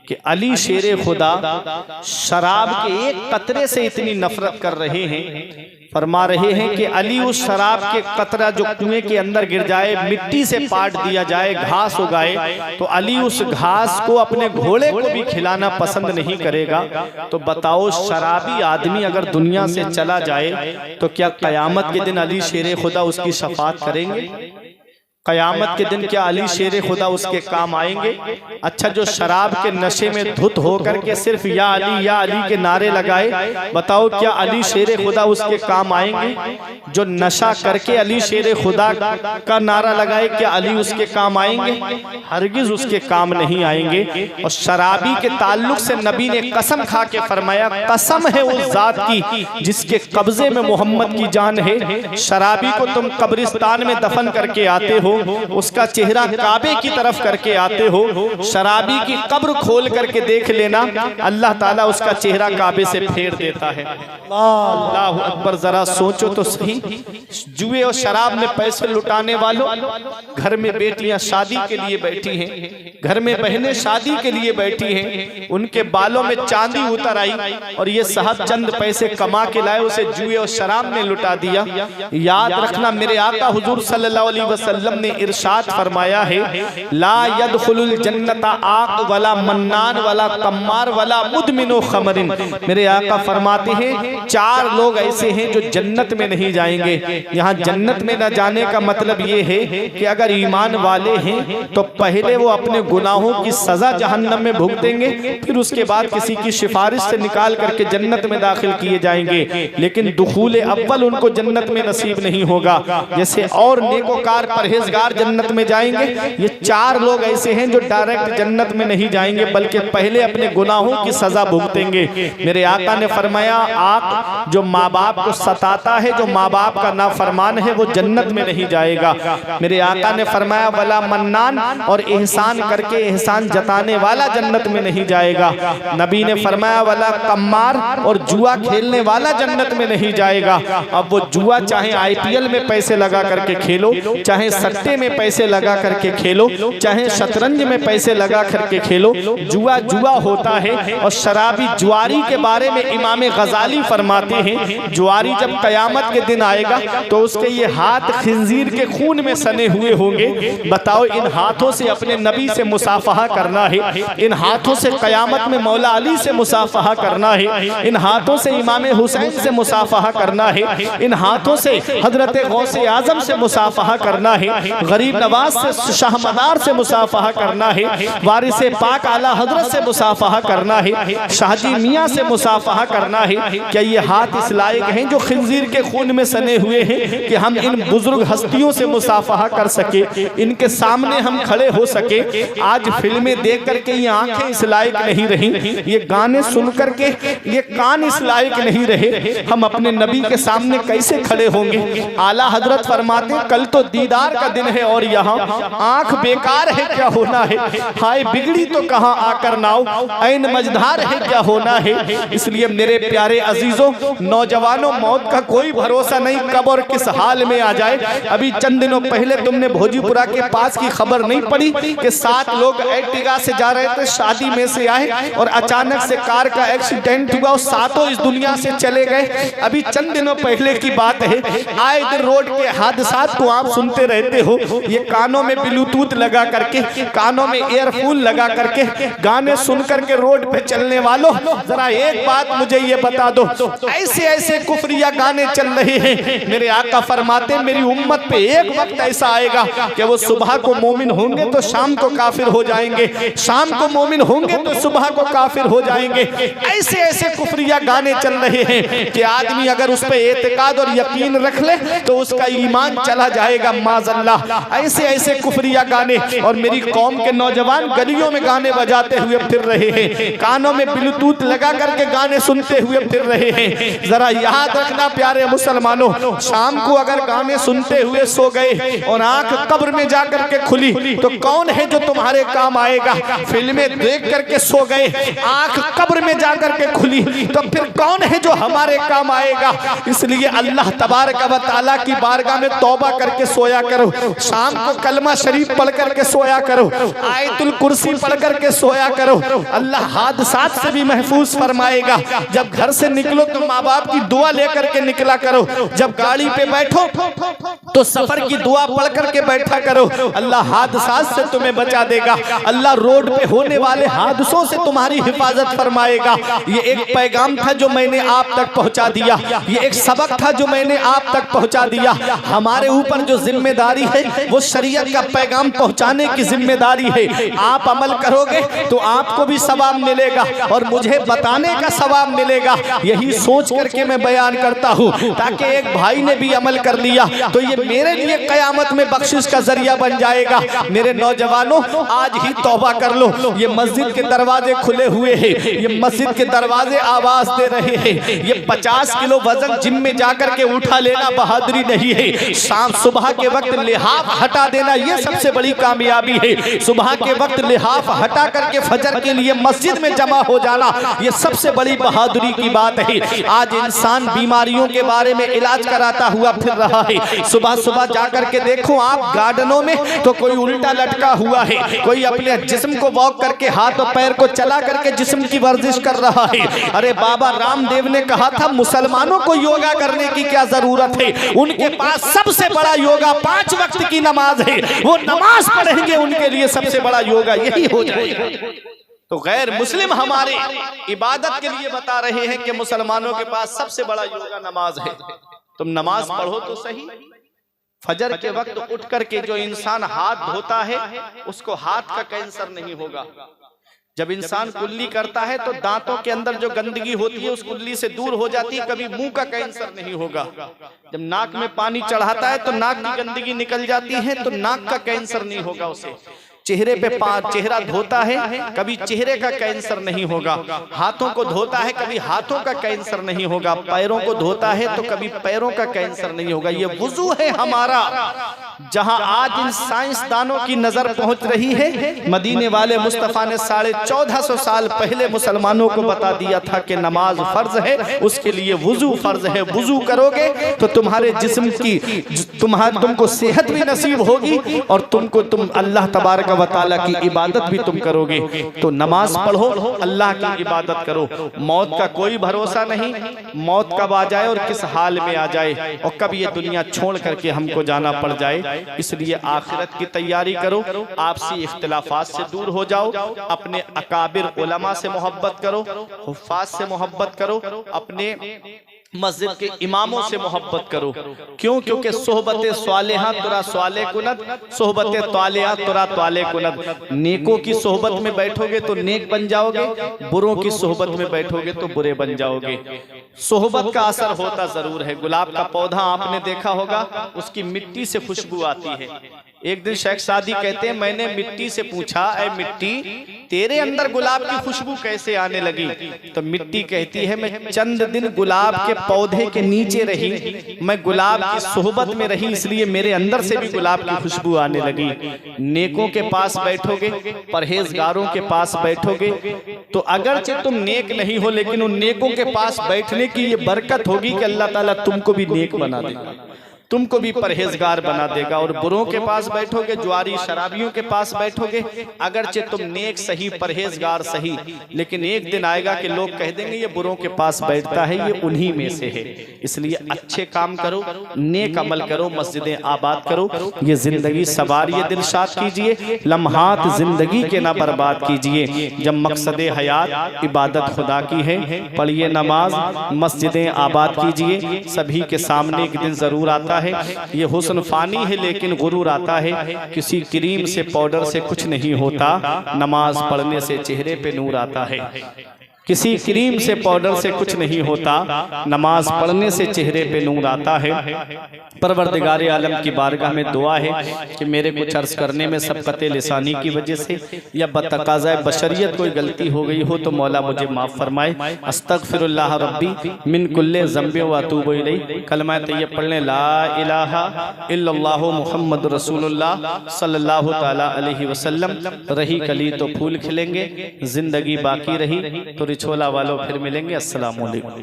कि अली शेरे खुदा शराब के एक कतरे से इतनी नफरत कर रहे हैं, फरमा रहे हैं कि अली उस शराब के कतरा जो कुएं के अंदर गिर जाए, मिट्टी से पाट दिया जाए, घास उगाए, तो अली उस घास को अपने घोड़े को भी खिलाना पसंद नहीं करेगा। तो बताओ, शराबी आदमी अगर दुनिया से चला जाए तो क्या कयामत के दिन अली शेरे खुदा उसकी शफाअत करेंगे? कयामत के दिन क्या अली शेरे खुदा उसके काम आएंगे? अच्छा, जो शराब के नशे में धुत होकर के सिर्फ या अली के नारे लगाए, बताओ क्या अली शेरे खुदा उसके काम आएंगे? जो नशा करके अली शेरे खुदा का नारा लगाए, क्या अली उसके काम आएंगे? हरगिज उसके काम नहीं आएंगे। और शराबी के ताल्लुक से नबी ने कसम खा के फरमाया, कसम है उस जात की जिसके कब्जे में मोहम्मद की जान है, शराबी को तुम कब्रिस्तान में दफन करके आते हो, उसका चेहरा काबे की तरफ करके आते हो, शराबी की कब्र खोल करके देख लेना, अल्लाह ताला उसका चेहरा काबे से फेर देता है। अल्लाह अकबर, जरा सोचो तो सही। जुए और शराब में पैसे लुटाने वालों, घर में बेटियां शादी के लिए बैठी हैं, घर में बहनें शादी के लिए बैठी हैं, उनके बालों में चांदी उतर आई और ये साहब चंद पैसे कमा के लाए, उसे जुए और शराब में लुटा दिया। याद रखना, मेरे आका हुजूर सल्लल्लाहु अलैहि वसल्लम ने इरशाद फरमाया है, ला यदखुलुल जन्नता आक वला मन्नान वला कम्मार वला मुदमिनो खमरिन। मेरे आका फरमाते हैं, चार लोग ऐसे हैं जो जन्नत में नहीं जाएंगे। यहाँ जन्नत में न जाने का मतलब ये है कि अगर ईमान वाले हैं तो पहले वो अपने गुनाहों की सजा जहन्नम में भुगतेंगे, फिर उसके बाद किसी की सिफारिश से निकाल करके जन्नत में दाखिल किए जाएंगे। लेकिन दुखूल अव्वल उनको जन्नत में नसीब नहीं होगा। जैसे और नेकोकार परहेजगार जन्नत में जाएंगे, ये चार लोग ऐसे हैं जो डायरेक्ट जन्नत में नहीं जाएंगे, बल्कि पहले अपने गुनाहों की सजा भुगतेंगे। मेरे आका ने फरमाया, आप जो माँ बाप को सताता है, जो माँ बाप का नाफरमान है, वो जन्नत में नहीं जाएगा। मेरे आका ने फरमाया, वला मन्नान, और एहसान करके एहसान जताने वाला जन्नत में नहीं जाएगा। नबी ने फरमाया, वला कम्मार, और जुआ खेलने वाला जन्नत में नहीं जाएगा। अब वो जुआ चाहे IPL में पैसे लगा करके खेलो, चाहे सट्टे में पैसे लगा करके खेलो, चाहे शतरंज में पैसे लगा करके खेलो, जुआ जुआ होता है। और शराबी जुआरी के बारे में इमाम गजाली फरमाते हैं, जुआरी जब कयामत के दिन आएगा तो उसके ये हाथ खिंजीर के खून में सने हुए होंगे। बताओ, इन हाथों से अपने नबी से मुसाफहा करना है, इन हाथों से कयामत में मौला अली से मुसाफहा करना है, इन हाथों से इमाम हुसैन से मुसाफहा करना है, इन हाथों से हजरत गौसे आजम से मुसाफहा करना है, गरीब नवाज से शाहमदार से मुसाफहा करना है, वारिसे पाक आला हजरत से मुसाफहा करना है, शाहजी मियाँ से मुसाफहा करना है। क्या ये हाथ इस लायक हैं जो खिंजीर के खून में सने हुए हैं कि हम इन बुजुर्ग हस्तियों से मुसाफहा कर सके, इनके सामने हम खड़े हो सके? आज फिल्में देख करके ये आंखें इस लायक नहीं रही, ये गाने सुन करके ये कान इस लायक नहीं रहे, हम अपने नबी के सामने कैसे खड़े होंगे? आला हजरत फरमाते, कल तो दीदार का दिन है और यहाँ आंख बेकार है, क्या होना है? हाय बिगड़ी तो कहाँ आकर नाव, ऐन मझधार है, क्या होना है? इसलिए मेरे प्यारे अजीजों, नौजवानों, मौत का कोई भरोसा नहीं, कब और किस हाल में आ जाए। अभी चंद दिनों पहले तुमने भोजीपुरा के पास की खबर नहीं पड़ी कि 7 लोग एर्टिगा से जा रहे थे, शादी में से आए और अचानक से कार का एक्सीडेंट हुआ और 7 इस दुनिया से चले गए। अभी चंद दिनों पहले की बात है। आए दिन रोड के हादसात को आप सुनते रहते हो। ये कानों में ब्लूटूथ लगा करके, कानों में ईयरफोन लगा करके गाने सुन करके रोड पे चलने वालों, जरा एक बात मुझे ये बता दो, ऐसे ऐसे कुफरिया गाने चल रहे हैं। मेरे आका फरमाते, मेरी उम्मत पे एक वक्त ऐसा आएगा कि वो सुबह को मोमिन होंगे तो शाम को काफिर हो जाएंगे, शाम को मोमिन होंगे तो सुबह को काफिर हो जाएंगे। ऐसे ऐसे कुफरिया गाने चल रहे हैं कि आदमी अगर उस पर एतकाद और यकीन रख ले तो उसका ईमान चला जाएगा, माज़अल्लाह। ऐसे ऐसे कुफरिया गाने, और मेरी कौम के नौजवान गलियों में गाने बजाते हुए फिर रहे हैं, कानों में ब्लूटूथ लगा करके गाने सुनते हुए फिर रहे हैं। जरा याद रखना प्यारे मुसलमानों, शाम को अगर गाने सुनते हुए सो गए और आंख कब्र में जाकर के खुली तो कौन है जो तुम्हारे काम आएगा? फिल्में देख करके सो गए, आंख कब्र में जाकर के खुली तो फिर कौन है जो हमारे काम आएगा? इसलिए अल्लाह तबारक व तआला की बारगाह में तौबा करके सोया करो। शाम को कलमा शरीफ पढ़ करके सोया करो, आयतुल कुर्सी पढ़ करके सोया करो। अल्लाह हादसात से भी महफूज फरमाएगा। जब घर से निकलो तो माँ बाप की दुआ लेकर के निकला करो। जब गाड़ी पे बैठो तो सफर की दुआ पढ़ करके बैठा करो। अल्लाह हादसात से तुम्हें बचा देगा। अल्लाह रोड पे होने वाले हादसों से तुम्हारी हिफाजत फरमाएगा। ये एक पैगाम था जो मैंने आप तक पहुंचा दिया, ये एक सबक था जो मैंने आप तक पहुंचा दिया। हमारे ऊपर जो जिम्मेदारी है वो शरीयत का पैगाम पहुंचाने की जिम्मेदारी है। आप अमल करोगे तो आपको भी सवाब मिलेगा और मुझे बताने का सवाब मिलेगा। यही सोच करके मैं बयान करता हूँ, ताकि एक भाई ने भी अमल कर लिया तो ये मेरे लिए कयामत में बख्शिश का जरिया बन जाएगा। मेरे नौजवानों, आज ही तौबा कर लो। ये मस्जिद के दरवाजे खुले हुए हैं, ये मस्जिद के दरवाजे आवाज दे रहे हैं। ये 50 किलो वजन जिम में जाकर के उठा लेना बहादुरी नहीं है। शाम सुबह के वक्त लिहाफ हटा देना ये सबसे बड़ी कामयाबी है। सुबह के वक्त लिहाफ हटा करके फजर के लिए मस्जिद में जमा हो जाना ये सबसे बड़ी बहादुरी की बात है। आज इंसान बीमारियों के बारे में इलाज कराता हुआ फिर रहा है। सुबह सुबह जाकर के देखो आप गार्डनों में तो कोई उल्टा लटका हुआ है, कोई अपने जिस्म को वॉक करके हाथ और पैर को चला करके जिस्म की वर्जिश कर रहा है। अरे बाबा रामदेव ने कहा था मुसलमानों को योगा करने की क्या जरूरत है, उनके पास सबसे बड़ा योगा 5 वक्त की नमाज है। वो नमाज पढ़ेंगे, उनके लिए सबसे बड़ा योगा यही हो जाएगा। तो गैर मुस्लिम हमारे इबादत के लिए बता रहे हैं कि मुसलमानों के पास सबसे बड़ा योगा नमाज है। तुम नमाज पढ़ो तो सही। फजर के वक्त उठ करके जो इंसान हाथ धोता है उसको हाथ का कैंसर नहीं होगा। जब इंसान कुल्ली करता है तो दांतों के अंदर जो गंदगी होती है उस कुल्ली से दूर हो जाती है, कभी मुंह का कैंसर नहीं होगा। जब नाक में पानी चढ़ाता है तो नाक की गंदगी निकल जाती है तो नाक का कैंसर नहीं होगा उसे। चेहरे पे चेहरा धोता है, कभी चेहरे का कैंसर नहीं होगा। हाथों को धोता है, कभी हाथों का कैंसर नहीं होगा। पैरों को धोता है तो कभी पैरों का कैंसर नहीं होगा। ये वुजू है हमारा। जहां आज इन साइंसदानों की नजर पहुंच रही है, मदीने वाले मुस्तफा ने 1450 साल पहले मुसलमानों को बता दिया था कि नमाज फर्ज है, उसके लिए वुजू फर्ज है। वुजू करोगे तो तुम्हारे जिस्म की तुमको सेहत भी नसीब होगी और तुम अल्लाह तबारक व तआला की इबादत भी तुम करोगे। तो नमाज पढ़ो, अल्लाह की इबादत करो। मौत का कोई भरोसा नहीं, मौत कब आ जाए और किस हाल में आ जाए और कब ये दुनिया छोड़ करके हमको जाना पड़ जाए। इसलिए आखिरत की तैयारी करो, आपसी इख्तिलाफात से दूर हो जाओ, अपने अकाबिर उलमा से मोहब्बत करो, हुफ्फाज से मोहब्बत करो, अपने मस्जिद के इमामों से मोहब्बत करो। क्यों? क्योंकि सोहबत स्वालिहा तुरा स्वाले कुनत, सोहबत तालिहा तुरा ताले कुनत। नेकों की सोहबत में बैठोगे तो नेक बन जाओगे, बुरों की सोहबत में बैठोगे तो बुरे बन जाओगे। सोहबत का असर होता जरूर है। गुलाब का पौधा आपने देखा होगा, उसकी मिट्टी से खुशबू आती है। एक दिन शेख सादी कहते हैं, मैंने मिट्टी से पूछा, ऐ मिट्टी तेरे अंदर गुलाब की खुशबू कैसे आने लगी? तो मिट्टी कहती है, मैं चंद दिन गुलाब के पौधे के नीचे रही, मैं गुलाब की सोहबत में रही, इसलिए मेरे अंदर से भी गुलाब की खुशबू आने लगी। नेकों के पास बैठोगे, परहेजगारों के पास बैठोगे तो अगरचे तुम नेक नहीं हो, लेकिन उन नेकों के पास बैठने की ये बरकत होगी कि अल्लाह ताला तुमको भी नेक बना देगा, तुमको भी परहेजगार बना देगा। और बुरों के पास बैठोगे, जुआरी शराबियों के पास बैठोगे, अगरचे तुम नेक सही, परहेजगार सही, लेकिन एक दिन आएगा कि लोग कह देंगे ये बुरों के पास बैठता है, ये उन्हीं में से है। इसलिए अच्छे काम करो, नेक अमल करो, मस्जिदें आबाद करो, ये जिंदगी सवारिए दिलशाद कीजिए, लम्हात जिंदगी के ना बर्बाद कीजिए। जब मकसद हयात इबादत खुदा की है, पढ़िए नमाज, मस्जिदें आबाद कीजिए। सभी के सामने एक दिन जरूर आता है, ये हुस्न फानी है लेकिन गुरूर आता है। किसी क्रीम से पाउडर से कुछ नहीं होता, नमाज पढ़ने से चेहरे पे नूर आता है। किसी क्रीम से पाउडर से कुछ नहीं होता, नमाज पढ़ने से चेहरे पे नूर आता है। परवरदिगार आलम की बारगाह में दुआ है कि मेरे कुछ अर्ज करने में सबकत लिसानी की वजह से या बतकाज़ा बशरियत कोई गलती हो गई हो तो मौला मुझे माफ़ फरमाए। अस्तगफिरुल्लाह रब्बी मिन कुल्ले ज़ंबि व अतूबु इलैहि। कलमा तैयब पढ़ने ला इलाहा इल्लल्लाहु मुहम्मदुर रसूलुल्लाह सल्लल्लाहु तआला अलैहि वसल्लम। रही कली तो फूल खिलेंगे, जिंदगी बाकी रही तो रिछोला वालों फिर मिलेंगे। अस्सलाम वालेकुम।